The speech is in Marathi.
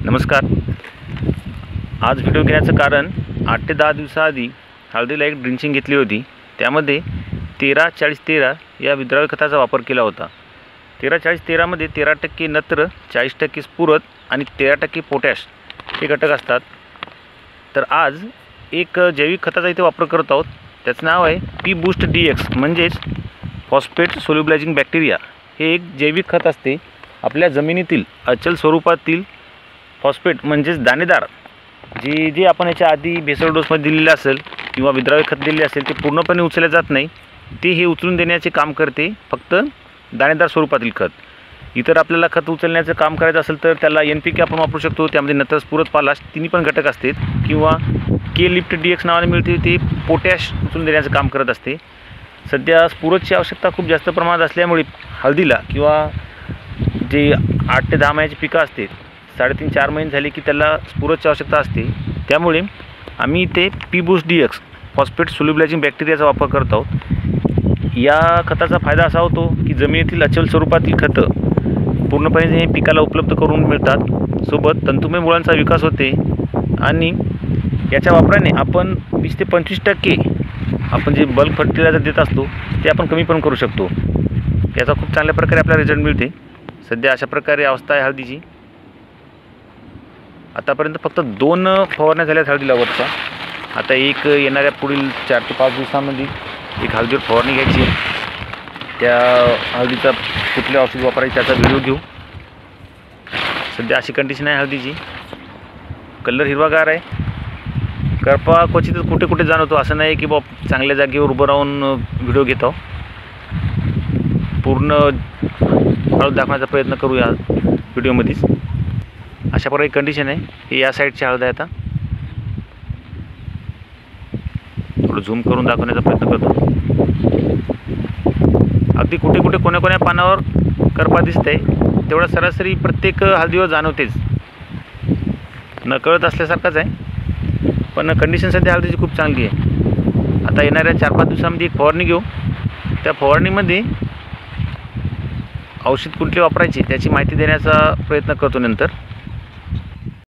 नमस्कार. आज व्हिडिओ घेण्याचं कारण 8 ते 10 दिवसाआधी हळदीला एक ड्रिंचिंग घेतली होती. त्यामध्ये 13-40-13 या विद्राव्य खताचा वापर केला होता. 13-40-13 मध्ये 13% नत्र, 40% स्फुरद आणि 13% पोटॅश हे घटक असतात. तर आज एक जैविक खताचा इथे वापर करत आहोत. त्याचं नाव आहे पी बूस्ट DX म्हणजेच फॉस्फेट सोल्युबलायझिंग बॅक्टेरिया. हे एक जैविक खत असते. आपल्या जमिनीतील अचल स्वरूपातील फॉस्फेट म्हणजेच दाणेदार जे आपण याच्या आधी भेसळ डोसमध्ये दिलेले असेल किंवा विद्राव्य खत दिलेले असेल ते पूर्णपणे उचलले जात नाही. ते हे उचलून देण्याचे काम करते फक्त दाणेदार स्वरूपातील खत. इतर आपल्याला खत उचलण्याचं काम करायचं असेल तर त्याला NPK आपण वापरू शकतो. त्यामध्ये नत्र, स्फुरद, पालाश तिन्ही पण घटक असतात. किंवा K-लिफ्ट DX नावाने मिळते, ते पोटॅश उचलून देण्याचं काम करत असते. सध्या स्फुरदची आवश्यकता खूप जास्त प्रमाणात असल्यामुळे हळदीला किंवा जे 8 ते 10 महिन्याची पिकं असते 3.5-4 महिने झाले की त्याला स्फुरदची आवश्यकता असते. त्यामुळे आम्ही इथे P boost DX phosphate solubilising बॅक्टेरियाचा वापर करत आहोत. या खताचा फायदा असा होतो की जमिनीतील अचल स्वरूपातील खतं पूर्णपणे हे पिकाला उपलब्ध करून मिळतात. सोबत तंतुमय मुळांचा विकास होते आणि याच्या वापराने आपण 20 ते 25% आपण जे बल्क फर्टिलायझर देत असतो ते आपण कमी पण करू शकतो. याचा खूप चांगल्या प्रकारे आपल्याला रिझल्ट मिळते. सध्या अशा प्रकारे अवस्था आहे हळदीची. आतापर्यंत फक्त 2 फवारण्या झाल्यात हळदीला वरच्या. आता एक येणाऱ्या पुढील 4 ते 5 दिवसांमध्ये एक हळदीवर फवारणी घ्यायची. त्या हळदीचा कुठले औषध वापरायचे त्याचा व्हिडिओ घेऊ. सध्या अशी कंडिशन आहे हळदीची. कलर हिरवागार आहे. करपा क्वचितच कुठे कुठे जाणवतो. असं नाही की चांगल्या जागेवर उभं राहून व्हिडिओ घेतो. पूर्ण हळद दाखवण्याचा प्रयत्न करू या व्हिडिओमध्येच. अशा प्रकारे कंडिशन आहे. हे या साईडची हळद आहे. आता थोडं झूम करून दाखवण्याचा प्रयत्न करतो. अगदी कुठे कुठे कोण्या पानावर करपा दिसते. तेवढा सरासरी प्रत्येक हळदीवर जाणवतेच. नकळत असल्यासारखंच आहे. पण कंडिशन सध्या हळदीची खूप चांगली आहे. आता येणाऱ्या 4-5 दिवसांमध्ये एक फवारणी घेऊ. त्या फवारणीमध्ये औषध कुठले वापरायचे त्याची माहिती देण्याचा प्रयत्न करतो नंतर.